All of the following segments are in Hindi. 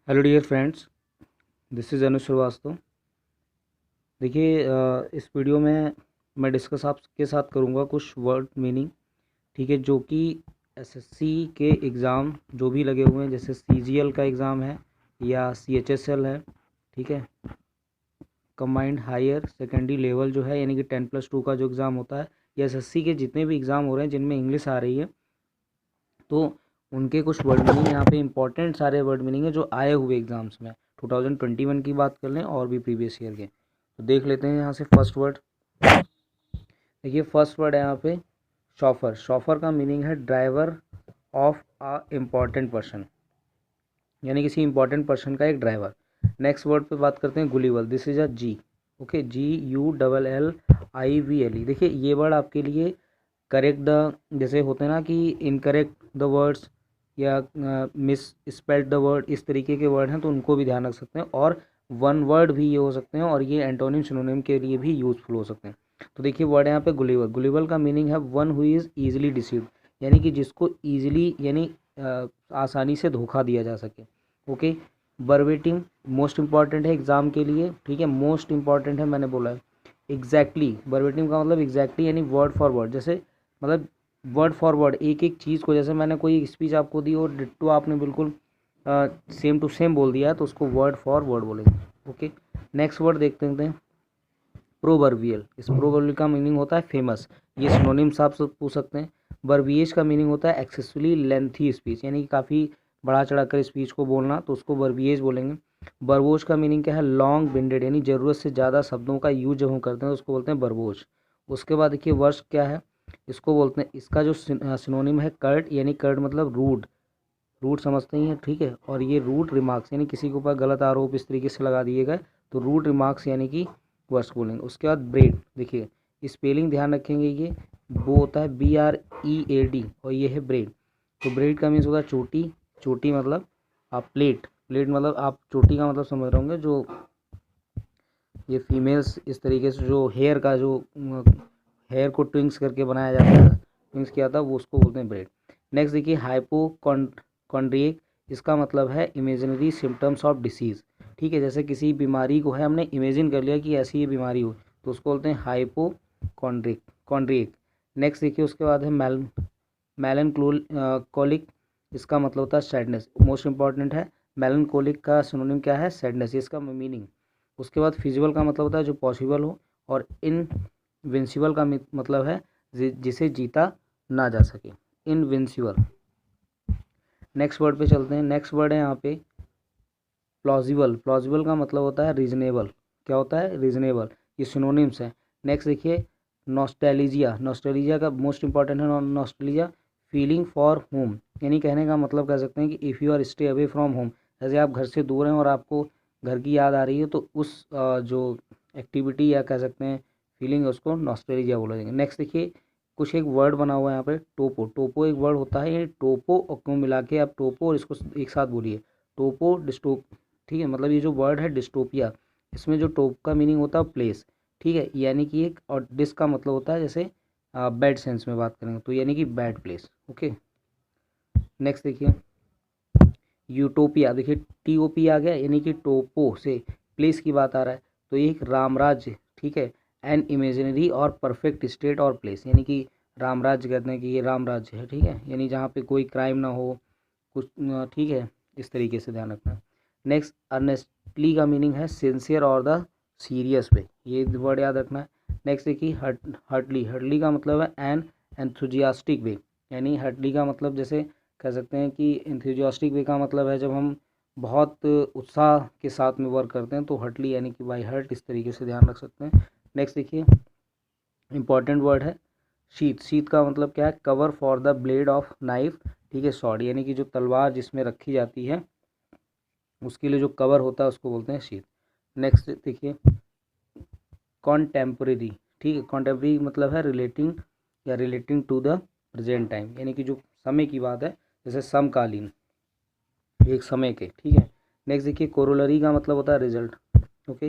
Hello dear friends, this is Anuj Srivastava. देखिए, इस वीडियो में मैं डिस्कस आपके साथ करूँगा कुछ वर्ड मीनिंग, ठीक है, जो कि एसएससी के एग्ज़ाम जो भी लगे हुए हैं, जैसे सीजीएल का एग्ज़ाम है या सीएचएसएल है, ठीक है, कंबाइंड हायर सेकेंडरी लेवल जो है, यानी कि 10+2 का जो एग्ज़ाम होता है, या एसएससी के जितने भी एग्ज़ाम हो रहे हैं जिनमें इंग्लिश आ रही है, तो उनके कुछ वर्ड मीनिंग यहाँ पे इंपॉर्टेंट सारे वर्ड मीनिंग है जो आए हुए एग्जाम्स में 2021 की बात कर लें और भी प्रीवियस ईयर के, तो देख लेते हैं यहाँ से। फर्स्ट वर्ड देखिए, फर्स्ट वर्ड है यहाँ पे शॉफर। शॉफर का मीनिंग है driver of a important person, यानी किसी इंपॉर्टेंट पर्सन का एक ड्राइवर। नेक्स्ट वर्ड पे बात करते हैं गुलीवल। दिस इज अ जी, ओके, GULLIVLE। देखिए, ये वर्ड आपके लिए करेक्ट द, जैसे होते हैं ना कि इनकरेक्ट द वर्ड्स या मिस स्पेल्ड द वर्ड, इस तरीके के वर्ड हैं तो उनको भी ध्यान रख सकते हैं। और वन वर्ड भी ये हो सकते हैं और ये एंटोनिम सिनोनिम के लिए भी यूजफुल हो सकते हैं। तो देखिए, वर्ड है यहाँ पे गुलीवल। गुलीवल का मीनिंग है one who is easily deceived, यानी कि जिसको ईजिली यानी आसानी से धोखा दिया जा सके। ओके, वर्बेटिम मोस्ट इंपॉर्टेंट है एग्जाम के लिए, ठीक है, मोस्ट इंपॉर्टेंट है मैंने बोला है। एग्जैक्टली, वर्बेटिम का मतलब एग्जैक्टली यानी वर्ड फॉर वर्ड, जैसे मतलब वर्ड फॉर वर्ड एक एक चीज़ को, जैसे मैंने कोई स्पीच आपको दी और डिट्टो आपने बिल्कुल सेम टू सेम बोल दिया तो उसको वर्ड फॉर वर्ड बोलेंगे। ओके, नेक्स्ट वर्ड देखते हैं प्रोवर्बियल। इस प्रोवर्बियल का मीनिंग होता है फेमस, ये सिनोनिम्स आप सब पूछ सकते हैं। वर्बिएज का मीनिंग होता है एक्सेसफुली लेंथी स्पीच, यानी कि काफ़ी बढ़ा चढ़ा कर स्पीच को बोलना, तो उसको वर्बिएज बोलेंगे। बरबोज का मीनिंग क्या है, लॉन्ग विंडेड, यानी ज़रूरत से ज़्यादा शब्दों का यूज जब हम करते हैं तो उसको बोलते हैं बरबोज। उसके बाद देखिए वर्ष क्या है, इसको बोलते हैं, इसका जो सिनोनिम है कर्ट, यानी कर्ट मतलब रूड, रूड समझते ही हैं, ठीक है। और ये रूड रिमार्क्स, यानी किसी के ऊपर गलत आरोप इस तरीके से लगा दिए गए तो रूड रिमार्क्स यानी कि वर्ड्स बोलेंगे। उसके बाद ब्रेड, देखिए स्पेलिंग ध्यान रखेंगे, ये वो होता है BREAD और ये है ब्रेड। तो ब्रेड का मीन्स होता है चोटी। चोटी मतलब आप प्लेट, प्लेट मतलब आप चोटी का मतलब समझ रहे होंगे, जो ये फीमेल्स इस तरीके से जो हेयर का जो हेयर को ट्विंक्स करके बनाया जाता है, ट्विंक्स किया था, वो उसको बोलते हैं ब्रेड। नेक्स्ट देखिए हाइपोकॉन्ड्रिएक, इसका मतलब है इमेजिनरी सिम्टम्स ऑफ डिसीज़, ठीक है, जैसे किसी बीमारी को है हमने इमेजिन कर लिया कि ऐसी ये बीमारी हो तो उसको बोलते हैं हाइपोकॉन्ड्रिएक। नेक्स्ट देखिए, उसके बाद है मेलनकोलिक, इसका मतलब होता है सैडनेस, मोस्ट इंपॉर्टेंट है। मेलनकोलिक का सिनोनिम क्या है, सैडनेस, इसका मीनिंग। उसके बाद फिजिबल का मतलब होता है जो पॉसिबल हो, और इनविंसिबल का मतलब है जिसे जीता ना जा सके, इनविंसिबल। नेक्स्ट वर्ड पे चलते हैं। नेक्स्ट वर्ड है यहाँ पे प्लॉजिबल। प्लॉजिबल का मतलब होता है रीजनेबल, क्या होता है, रीजनेबल, ये सिनोनिम्स है। नेक्स्ट देखिए नॉस्टैल्जिया। नॉस्टैल्जिया का मोस्ट इंपॉर्टेंट है नॉस्टैल्जिया फीलिंग फॉर होम, यानी कहने का मतलब कह सकते हैं कि if you are stay away from home, जैसे आप घर से दूर हैं और आपको घर की याद आ रही है तो उस जो एक्टिविटी या कह सकते हैं फीलिंग है उसको नॉस्टैल्जिया बोला जाएगा। नेक्स्ट देखिए कुछ एक वर्ड बना हुआ है यहाँ पे टोपो। टोपो एक वर्ड होता है, ये टोपो और को मिला के आप टोपो और इसको एक साथ बोलिए, टोपो डिस्टोप, ठीक है, मतलब ये जो वर्ड है डिस्टोपिया, इसमें जो टोप का मीनिंग होता है प्लेस, ठीक है, यानी कि एक, और डिस का मतलब होता है जैसे बैड सेंस में बात करेंगे तो यानी कि बैड प्लेस। ओके, नेक्स्ट देखिए यूटोपिया। देखिए TOP आ गया, यानी कि टोपो से प्लेस की बात आ रहा है, तो ये एक रामराज्य, ठीक है, एन इमेजिनरी और परफेक्ट स्टेट और प्लेस, यानी कि रामराज्य कहते हैं कि ये रामराज्य है, ठीक है, यानी जहाँ पे कोई क्राइम ना हो कुछ, ठीक है, इस तरीके से ध्यान रखना। नेक्स्ट अर्नेस्टली का मीनिंग है सिंसियर और द सीरियस वे, ये वर्ड याद रखना है। नेक्स्ट देखिए हर्टली। हर्टली का मतलब है एन एंथुजियास्टिक वे, यानी हर्टली का मतलब जैसे कह सकते हैं कि एंथुजियास्टिक वे का मतलब है जब हम बहुत उत्साह के साथ में वर्क करते हैं तो हर्टली यानी कि बाई हर्ट, इस तरीके से ध्यान रख सकते हैं। नेक्स्ट देखिए इंपॉर्टेंट वर्ड है शीथ। शीथ का मतलब क्या है, cover for the blade of knife, ठीक है, स्वॉर्ड, यानी कि जो तलवार जिसमें रखी जाती है उसके लिए जो कवर होता है उसको बोलते हैं शीथ। नेक्स्ट देखिए कॉन्टेम्परेरी, ठीक है, कॉन्टेम्परेरी मतलब है रिलेटिंग या relating to the present time, यानी कि जो समय की बात है, जैसे समकालीन, एक समय के, ठीक है। नेक्स्ट देखिए कोरोलरी का मतलब होता है रिजल्ट। ओके,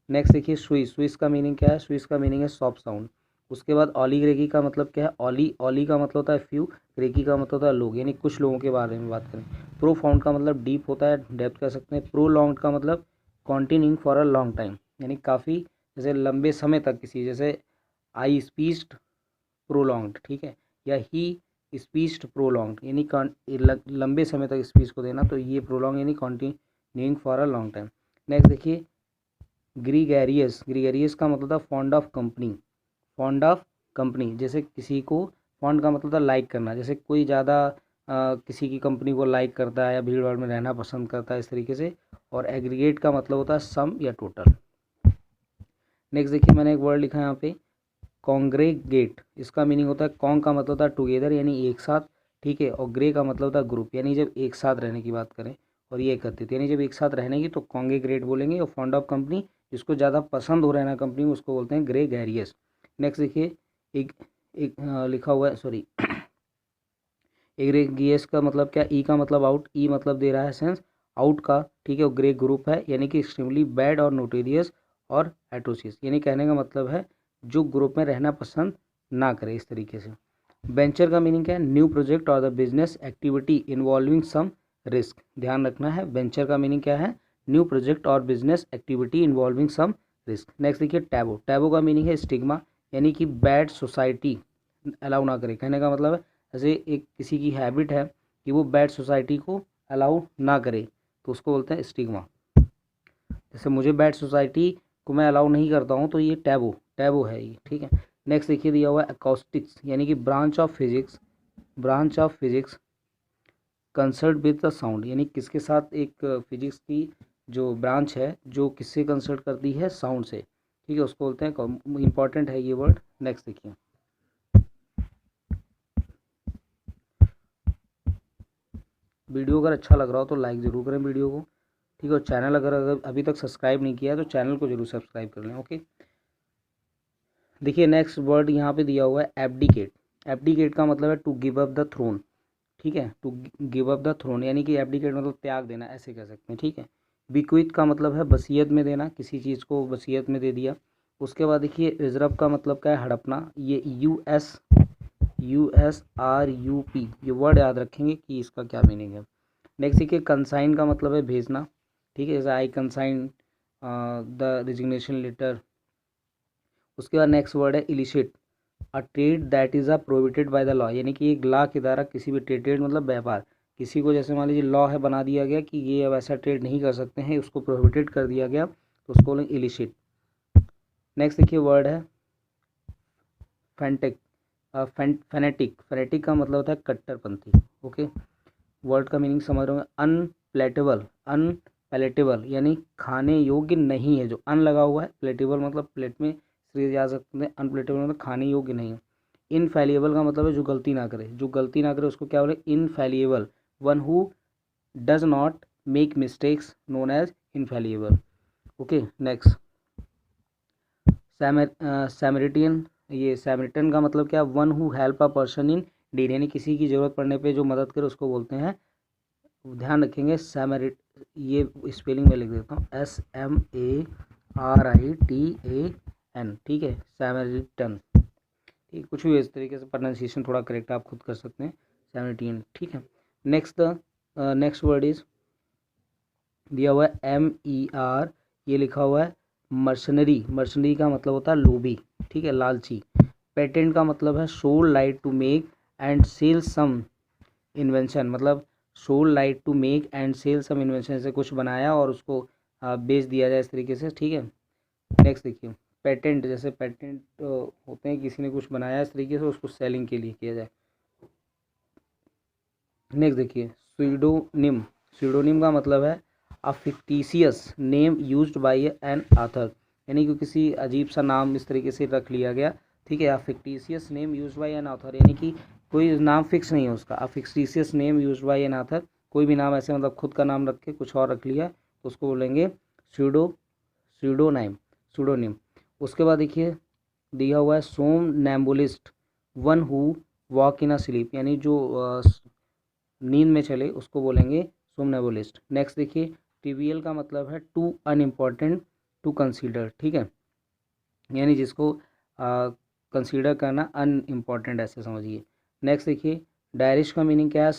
नेक्स्ट देखिए स्विस। स्विस का मीनिंग क्या है, स्विस का मीनिंग है सॉफ्ट साउंड। उसके बाद ऑलीग्रेकी का मतलब क्या है, ऑली का मतलब होता है फ्यू, ग्रेकी का मतलब होता है लोग, यानी कुछ लोगों के बारे में बात करें। प्रोफाउंड का मतलब डीप होता है, डेप्थ कह सकते हैं। प्रोलॉन्ग्ड का मतलब continuing for a long time, यानी काफ़ी जैसे लंबे समय तक किसी, जैसे आई स्पीच्ड प्रोलॉन्ग्ड, ठीक है, या ही स्पीच्ड प्रोलॉन्ग्ड, यानी लंबे समय तक स्पीच को देना, तो ये प्रोलॉन्ग यानी continuing for a long time. Next देखिए ग्रीगेरियस का मतलब था fond of company, fond of company, जैसे किसी को, फॉन्ड का मतलब था लाइक करना, जैसे कोई ज़्यादा किसी की कंपनी को लाइक करता है या भीड़ भाड़ में रहना पसंद करता है, इस तरीके से। और एग्रीगेट का मतलब होता है सम या टोटल। नेक्स्ट देखिए मैंने एक वर्ड लिखा है यहाँ पे कॉन्ग्रेगेट, इसका मीनिंग होता है कॉन्ग का मतलब होता है टुगेदर यानी एक साथ, ठीक है, और ग्रे का मतलब होता है ग्रुप, यानी जब एक साथ रहने की बात करें, और ये एकत्रित, यानी जब एक साथ रहने की तो कॉन्ग्रेगेट बोलेंगे। और फॉन्ड ऑफ कंपनी, जिसको ज़्यादा पसंद हो रहना कंपनी में, उसको बोलते हैं ग्रे गैरियस। नेक्स्ट देखिए एक एक लिखा हुआ है, सॉरी, एग्रेगियस का मतलब क्या, ई का मतलब आउट, ई मतलब दे रहा है सेंस आउट का, ठीक है, और ग्रे ग्रुप है, यानी कि एक्सट्रीमली बैड और नोटेरियस और एट्रोसियस, यानी कहने का मतलब है जो ग्रुप में रहना पसंद ना करे, इस तरीके से। वेंचर का मीनिंग क्या है, new project or the business activity involving some risk, ध्यान रखना है। वेंचर का मीनिंग क्या है, new project or business activity involving some risk. Next देखिए टैबू, टैबू का मीनिंग है स्टिग्मा, यानी कि बैड सोसाइटी अलाउ ना करे, कहने का मतलब है जैसे एक किसी की हैबिट है कि वो बैड सोसाइटी को अलाउ ना करे, तो उसको बोलते हैं स्टिग्मा। जैसे मुझे बैड सोसाइटी को मैं अलाउ नहीं करता हूँ, तो ये टैबू टैबू है ये, ठीक है। नेक्स्ट देखिए दिया हुआ है अकॉस्टिक्स, यानी कि branch of physics, branch of physics concert with the sound, यानी किसके साथ, एक फिजिक्स की जो ब्रांच है जो किससे कंसर्ट करती है, साउंड से, ठीक है, उसको बोलते हैं, इंपॉर्टेंट है ये वर्ड। नेक्स्ट देखिए वीडियो अगर अच्छा लग रहा हो तो लाइक ज़रूर करें वीडियो को, ठीक है, और चैनल अगर अभी तक सब्सक्राइब नहीं किया है तो चैनल को जरूर सब्सक्राइब कर लें। ओके, देखिए नेक्स्ट वर्ड यहाँ पे दिया हुआ है एब्डिकेट, एब्डिकेट का मतलब है to give up the throne, ठीक है, to give up the throne, यानी कि एब्डिकेट मतलब त्याग देना, ऐसे कह सकते हैं, ठीक है। बिक्विथ का मतलब है वसीयत में देना, किसी चीज़ को वसीयत में दे दिया। उसके बाद देखिए रिजर्व का मतलब क्या है, हड़पना, ये USRUP, ये वर्ड याद रखेंगे कि इसका क्या मीनिंग है। नेक्स्ट देखिए कंसाइन का मतलब है भेजना, ठीक है, जैसे I consign the resignation letter. उसके बाद नेक्स्ट वर्ड है illicit, a trade that is a prohibited by the law, यानी कि एक लॉ के द्वारा किसी भी ट्रेड मतलब व्यापार, किसी को जैसे मान लीजिए लॉ है बना दिया गया कि ये अब ऐसा ट्रेड नहीं कर सकते हैं, उसको प्रोहिबिटेड कर दिया गया, तो उसको बोलेंगे इलिशिट। नेक्स्ट देखिए वर्ड है फैंटिक, फेनेटिक का मतलब होता है कट्टरपंथी। ओके, वर्ड का मीनिंग समझ रहे होंगे। अनप्लेटेबल, अनपैलेटेबल यानी खाने योग्य नहीं है, जो अन लगा हुआ है, प्लेटेबल मतलब प्लेट में सीधे जा सकते हैं, अनप्लेटेबल मतलब खाने योग्य नहीं है। इनफैलिएबल का मतलब है जो गलती ना करे, जो गलती ना करे उसको क्या बोले, infallible, one who does not make mistakes known as infallible. Okay, next samaritan, ये सैमरिटन का मतलब क्या, one who help a person in need, यानी किसी की ज़रूरत पड़ने पे जो मदद करे उसको बोलते हैं, ध्यान रखेंगे सैमरिट, ये स्पेलिंग में लिख देता हूँ SMARITAN, ठीक है, सैमरिटन, ठीक, कुछ भी इस तरीके से प्रोनाउंसिएशन थोड़ा करेक्ट आप खुद कर सकते हैं, सैमरिटियन, ठीक है। नेक्स्ट वर्ड इज दिया हुआ है MER, ये लिखा हुआ है मर्सनरी, मर्सनरी का मतलब होता है लोभी, ठीक है, लालची। पेटेंट का मतलब है sole right to make and sell some invention, मतलब sole right to make and sell some invention, से कुछ बनाया और उसको बेच दिया जाए, इस तरीके से, ठीक है। नेक्स्ट देखिए पेटेंट, जैसे पेटेंट होते हैं किसी ने कुछ बनाया इस तरीके से, उसको सेलिंग के लिए किया जाए। नेक्स्ट देखिए स्यूडोनिम, स्यूडोनिम का मतलब है a fictitious name used by an author, यानी कि किसी अजीब सा नाम इस तरीके से रख लिया गया, ठीक है, a fictitious name used by an author, यानी कि कोई नाम फिक्स नहीं है उसका, a fictitious name used by an author, कोई भी नाम ऐसे मतलब खुद का नाम रख के कुछ और रख लिया तो उसको बोलेंगे स्यूडोनाइम, स्यूडोनिम। उसके बाद देखिए दिया हुआ है somnambulist, one who walk in a sleep, यानी जो नींद में चले उसको बोलेंगे सोमनेबुलिस्ट। नेक्स्ट देखिए ट्रिवियल का मतलब है टू अनइम्पॉर्टेंट टू कंसीडर, ठीक है, यानी जिसको कंसीडर करना अनइम्पॉर्टेंट, ऐसे समझिए। नेक्स्ट देखिए, डायरिश का मीनिंग क्या है,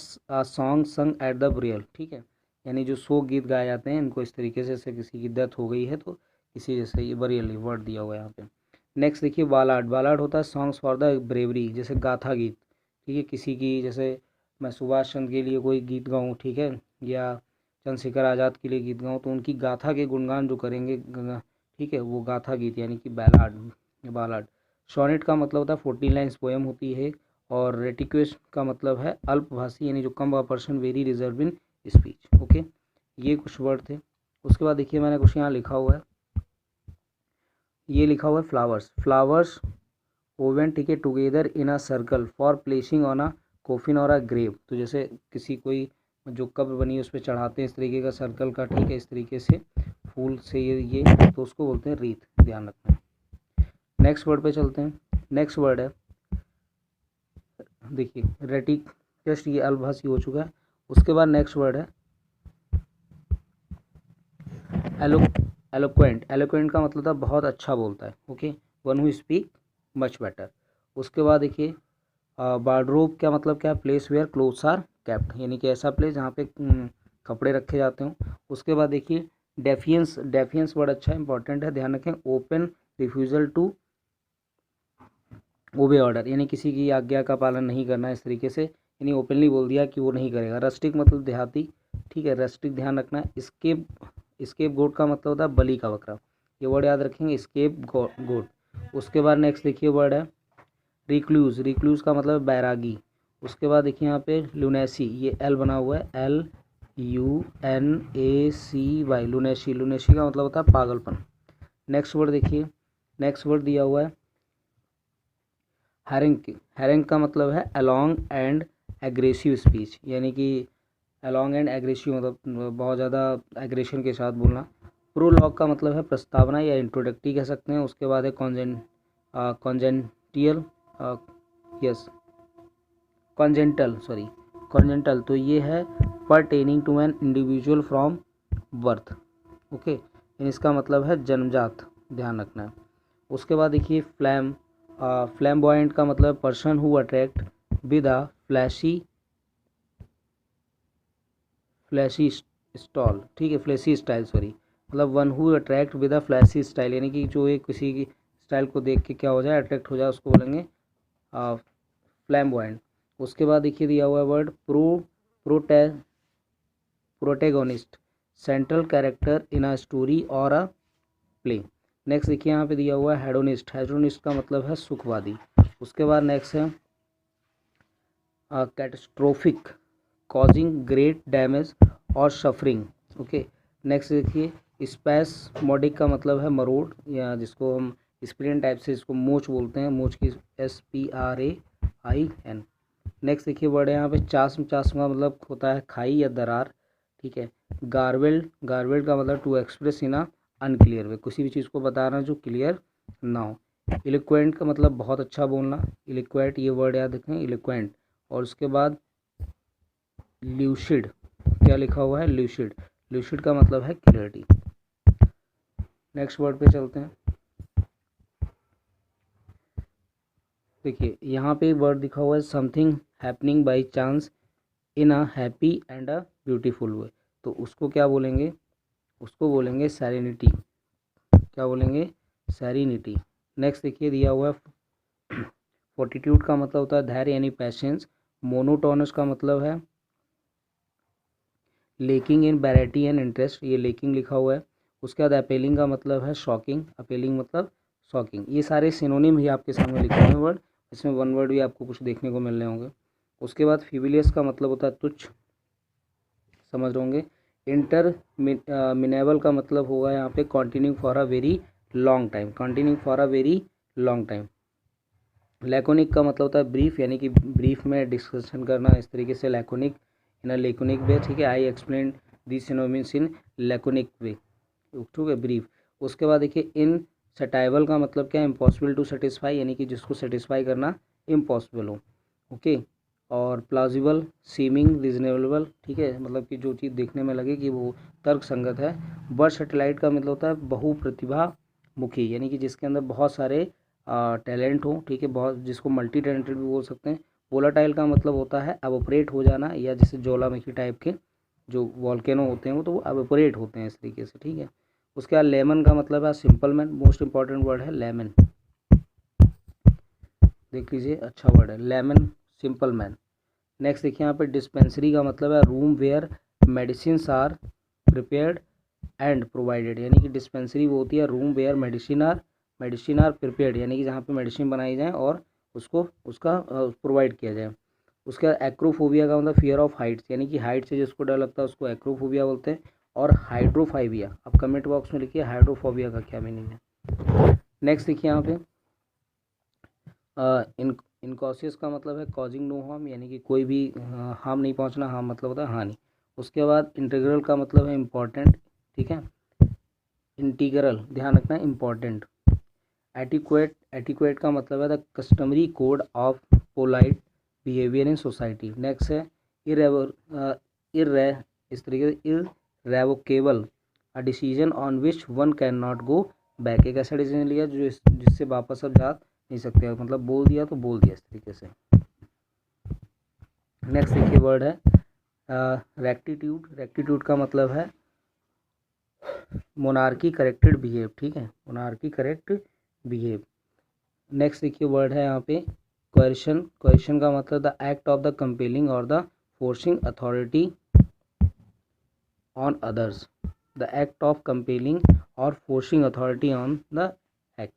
सॉन्ग संग एट द बुरियल, ठीक है, यानी जो शोक गीत गाए जाते हैं इनको इस तरीके से, जैसे किसी की डेथ हो गई है तो इसी जैसे ये बरियल वर्ड दिया हुआ है यहाँ पे। नेक्स्ट देखिए, बालाड, बालाड होता है सॉन्ग्स फॉर द ब्रेवरी, जैसे गाथा गीत, ठीक है, किसी की, जैसे मैं सुभाष चंद्र के लिए कोई गीत गाऊँ, ठीक है, या चंद्रशेखर आज़ाद के लिए गीत गाऊँ, तो उनकी गाथा के गुणगान जो करेंगे, ठीक है, वो गाथा गीत यानी कि बैलाड, बालाड। सोनेट का मतलब होता है 14 लाइन्स पोएम होती है। और रेटिक्वेस्ट का मतलब है अल्पभाषी, यानी जो कम person, very reserve in speech. Okay, ये कुछ वर्ड थे। उसके बाद देखिए मैंने कुछ यहाँ लिखा हुआ है, ये लिखा हुआ है फ्लावर्स, फ्लावर्स ओवन, ठीक है, together in a circle for placing on a coffin और अ ग्रेव, तो जैसे किसी कोई जो कब्र बनी है उस पर चढ़ाते हैं इस तरीके का सर्कल का, ठीक है, इस तरीके से फूल से ये तो उसको बोलते हैं रीत, ध्यान रखना। नेक्स्ट वर्ड पे चलते हैं। नेक्स्ट वर्ड है, देखिए रेटिक, जस्ट ये अल्पभाषी हो चुका है। उसके बाद नेक्स्ट वर्ड है एलोक्वेंट, एलोक्वेंट का मतलब था बहुत अच्छा बोलता है, okay, one who speak much better. उसके बाद देखिए वार्डरोब का मतलब क्या है, place where clothes are kept, यानी कि ऐसा प्लेस जहाँ पे कपड़े रखे जाते हों। उसके बाद देखिए डेफियंस, डेफियंस वर्ड अच्छा इंपॉर्टेंट है, ध्यान रखें, open refusal to obey order, यानी किसी की आज्ञा का पालन नहीं करना, इस तरीके से, यानी ओपनली बोल दिया कि वो नहीं करेगा। रस्टिक मतलब देहाती, ठीक है, रस्टिक ध्यान रखना है। स्केप, स्केप गोट का मतलब होता है बलि का बकरा, ये वर्ड याद रखेंगे, स्केप गोट। उसके बाद नेक्स्ट देखिए वर्ड है रिक्लूज, रिक्लूज का मतलब बैरागी। उसके बाद देखिए यहाँ पे लुनेसी, ये एल बना हुआ है, LUNACY, लुनेसी, लुनेसी का मतलब होता है पागलपन। नेक्स्ट वर्ड देखिए, नेक्स्ट वर्ड दिया हुआ है हैरेंग, हैरेंग का मतलब है अलॉन्ग एंड एग्रेसिव स्पीच, यानी कि अलॉन्ग एंड एग्रेसिव मतलब बहुत ज़्यादा एग्रेशन के साथ बोलना। प्रोलॉग का मतलब है प्रस्तावना या इंट्रोडक्टरी कह सकते हैं। उसके बाद है कॉन्जेंटियल, यस कॉन्जेंटल, सॉरी कॉन्जेंटल, तो ये है pertaining to an individual from birth, okay, इसका मतलब है जन्मजात, ध्यान रखना है। उसके बाद देखिए फ्लैम्बॉयंट का मतलब person who attract with a flashy stall, ठीक है, फ्लैशी स्टाइल, सॉरी, मतलब one who attract with a flashy style, यानी कि जो एक किसी की स्टाइल को देख के क्या हो जाए, अट्रैक्ट हो जाए, उसको बोलेंगे फ्लैम्बॉयंट। उसके बाद देखिए दिया हुआ है word prota protagonist, central character in a story और अ प्ले। नेक्स्ट देखिए यहाँ पे दिया हुआ है हेडोनिस्ट, हेडोनिस्ट का मतलब है सुखवादी। उसके बाद नेक्स्ट है कैटास्ट्रोफिक, कॉजिंग ग्रेट डैमेज और सफरिंग, ओके। नेक्स्ट देखिए स्पैस्मोडिक का मतलब है मरोड़, या जिसको हम स्प्लिन टाइप से इसको मोच बोलते हैं, मोच की SPRAIN। नेक्स्ट देखिए वर्ड है यहाँ पे चास्म, चास्म का मतलब होता है खाई या दरार, ठीक है। गार्वेल्ड, गार्वेल्ड का मतलब to express in a unclear way, किसी भी चीज़ को बताना जो क्लियर ना हो। इलिक्वेंट का मतलब बहुत अच्छा बोलना, इलिक्वेंट, ये वर्ड याद रखें, इलिक्वेंट। और उसके बाद ल्यूसिड, क्या लिखा हुआ है, ल्यूसिड, ल्यूसिड का मतलब है क्लियरिटी। नेक्स्ट वर्ड पे चलते हैं। देखिए यहाँ पे वर्ड दिखा हुआ है something happening by chance in a happy and a beautiful way, तो उसको क्या बोलेंगे, उसको बोलेंगे सेरेनिटी, क्या बोलेंगे, सेरेनिटी। नेक्स्ट देखिए दिया हुआ है फोर्टिट्यूड का मतलब होता है धैर्य यानी पैशेंस। मोनोटोनस का मतलब है lacking in variety and interest, ये लेकिंग लिखा हुआ है। उसके बाद अपेलिंग का मतलब है शॉकिंग, अपेलिंग मतलब शॉकिंग। ये सारे सिनोनिम ही आपके सामने लिखे हुए हैं वर्ड, इसमें वन वर्ड भी आपको कुछ देखने को मिल रहे होंगे। उसके बाद फ्यूबिलियस का मतलब होता है तुच्छ, समझ रहे होंगे। मिनेबल का मतलब होगा यहाँ पे continue for a very long time, continue for a very long time. Laconic का मतलब होता है ब्रीफ, यानी कि ब्रीफ में डिस्कशन करना, इस तरीके से लैकोनिक, इन अ लैकोनिक वे, ठीक है। I explain this synonyms in laconic way, ठीक है, ब्रीफ। उसके बाद देखिए इन सटाइबल का मतलब क्या है, इम्पॉसिबल टू सेटिस्फाई, यानी कि जिसको सेटिस्फाई करना इम्पॉसिबल हो, ओके। और प्लाजिबल, सीमिंग, रीजनेबल, ठीक है, मतलब कि जो चीज़ देखने में लगे कि वो तर्क संगत है। बर्ड सेटेलाइट का मतलब होता है बहु प्रतिभा मुखी, यानी कि जिसके अंदर बहुत सारे टैलेंट हो, ठीक है, बहुत, जिसको मल्टी टैलेंटेड भी बोल सकते हैं। वोलाटाइल का मतलब होता है एवोपरेट हो जाना, या जैसे ज्वालामुखी टाइप के जो वॉल्केनो होते हैं वो, तो वो एवोपरेट होते हैं इस तरीके से, ठीक है। उसके बाद लेमन का मतलब है simple man, most important word है लेमन, देख लीजिए, अच्छा वर्ड है लेमन, सिंपल मैन। नेक्स्ट देखिए यहाँ पे डिस्पेंसरी का मतलब है room where medicine are prepared and provided, यानी कि डिस्पेंसरी वो होती है room where medicine are prepared, यानी कि जहाँ पे मेडिसिन बनाई जाए और उसको उसका प्रोवाइड किया जाए। उसके बाद एक्रोफोबिया का मतलब फियर ऑफ हाइट्स, यानी कि हाइट से जिसको डर लगता है उसको एक्रोफोबिया बोलते हैं। और हाइड्रोफाइबिया, आप कमेंट बॉक्स में लिखिए हाइड्रोफोबिया का क्या मीनिंग है। नेक्स्ट देखिए यहाँ पे इनकॉशियस का मतलब है कॉजिंग नो हार्म, यानी कि कोई भी हार्म नहीं पहुंचना, हार्म मतलब होता है हानि। उसके बाद इंटीग्रल का मतलब है इम्पॉर्टेंट, ठीक है, इंटीग्रल ध्यान रखना है इम्पॉर्टेंट। एटिक्वेट का मतलब है the customary code of polite behaviour in society. Next है इर्रे इस तरीके से irrevocable, a decision on which one can not go back, एक ऐसा डिसीजन लिया जो जिससे वापस अब जा नहीं सकते, मतलब बोल दिया तो बोल दिया इस तरीके से। नेक्स्ट देखिए वर्ड है रेक्टिट्यूड का मतलब है मोनार्की करेक्टेड बिहेव, ठीक है, मोनार्की करेक्ट बिहेव। नेक्स्ट देखिए वर्ड है यहाँ पे क्वेश्चन का मतलब the act of the compelling और the forcing authority on others, the act of compelling और forcing authority on the act.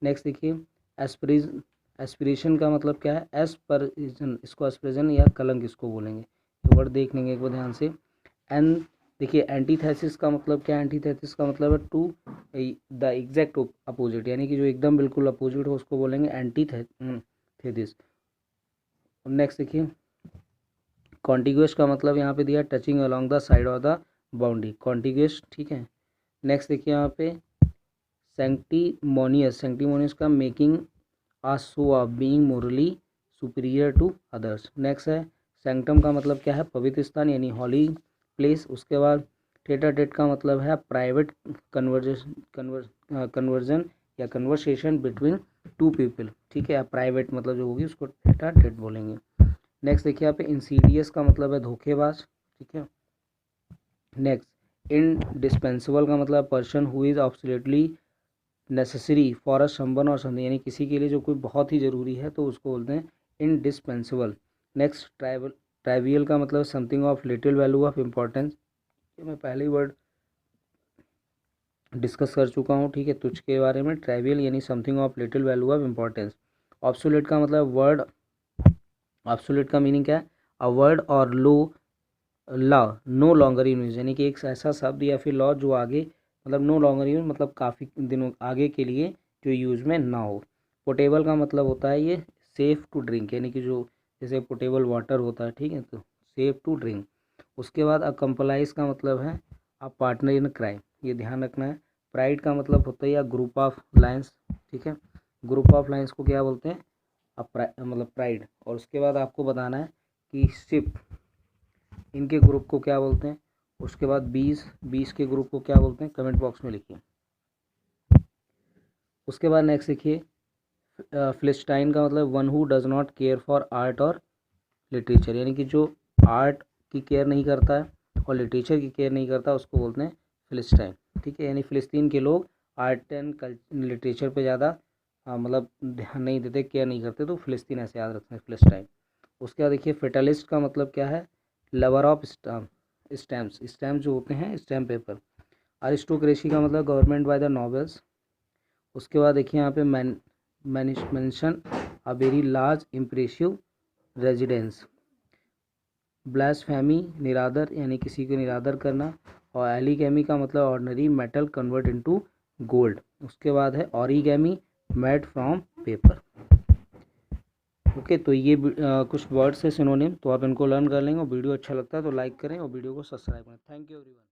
Next देखिए एस्पिरेशन का मतलब क्या है, एस्परेशन, इसको एस्पिरेशन या कलंक इसको बोलेंगे, वर्ड देख लेंगे एक बार ध्यान से। एंड देखिए एंटीथेसिस का मतलब क्या है, एंटीथेसिस का मतलब है टू द एग्जैक्ट अपोजिट, यानी कि जो एकदम बिल्कुल अपोजिट हो उसको बोलेंगे एंटीथेसिस। नेक्स्ट देखिए कॉन्टिग्यूस का मतलब यहाँ पे दिया touching along the side of the boundary, contiguous, ठीक है। नेक्स्ट देखिए यहाँ पे सैंक्टिमोनियस का making a show off being morally superior to others. Next है सैंक्टम का मतलब क्या है, पवित्र स्थान यानी हॉली प्लेस। उसके बाद टेट टेट का मतलब है प्राइवेट कन्वर्जन या कन्वर्सेशन बिटवीन टू पीपल, ठीक है, प्राइवेट मतलब जो होगी उसको टेट टेट बोलेंगे। नेक्स्ट देखिए यहाँ पे इंसीडियस का मतलब है धोखेबाज, ठीक है। नेक्स्ट इनडिस्पेंसिबल का मतलब person who is absolutely necessary for a someone और समथिंग, यानी किसी के लिए जो कोई बहुत ही ज़रूरी है तो उसको बोलते हैं इनडिस्पेंसिबल। नेक्स्ट ट्राइवियल का मतलब something of little value of importance, ये मैं पहले ही वर्ड डिस्कस कर चुका हूँ, ठीक है, तुझ के बारे में। ट्राइवियल यानी something of little value of importance. Obsolete का मतलब वर्ड, ऑब्सोलेट का मीनिंग क्या है, a word or law no longer in use, यानी कि एक ऐसा शब्द या फिर लॉ जो आगे मतलब नो लॉन्गर यूज मतलब काफ़ी दिनों आगे के लिए जो यूज़ में ना हो। पोर्टेबल का मतलब होता है ये सेफ़ टू ड्रिंक, यानी कि जो जैसे पोर्टेबल वाटर होता है, ठीक है, तो सेफ़ टू ड्रिंक। उसके बाद अकम्पलाइज का मतलब है अ पार्टनर इन क्राइम, ये ध्यान रखना है। प्राइड का मतलब होता है या ग्रुप ऑफ लाइन्स, ठीक है, ग्रुप ऑफ लाइन्स को क्या बोलते हैं, मतलब प्राइड। और उसके बाद आपको बताना है कि शिप, इनके ग्रुप को क्या बोलते हैं। उसके बाद 20 के ग्रुप को क्या बोलते हैं, कमेंट बॉक्स में लिखिए। उसके बाद नेक्स्ट देखिए फिलिस्टाइन का मतलब one who does not care for art और लिटरेचर, यानी कि जो आर्ट की केयर नहीं करता है और लिटरेचर की केयर नहीं करता उसको बोलते हैं फिलिस्टाइन, ठीक है। यानी फ़िलिस्तीन के लोग आर्ट एंड लिटरेचर पे ज़्यादा मतलब ध्यान नहीं देते, केयर नहीं करते, तो फिलिस्तीन ऐसे याद रखते हैं फिलिस्टाइन। उसके बाद देखिए फेटलिस्ट का मतलब क्या है, लवर ऑफ स्टैम्प जो होते हैं स्टैम्प पेपर। अरिस्टोक्रेसी का मतलब गवर्नमेंट बाय द नॉवेल्स। उसके बाद देखिए यहाँ पे mention a very large impressive residence. Blasphemy निरादर, यानी किसी को निरादर करना। और एलिगेमी का मतलब ordinary metal convert into gold. उसके बाद है origami made from paper. Okay, तो ये कुछ वर्ड्स है सिनोनिम, तो आप इनको लर्न कर लेंगे। और वीडियो अच्छा लगता है तो लाइक करें और वीडियो को सब्सक्राइब करें। Thank you everyone.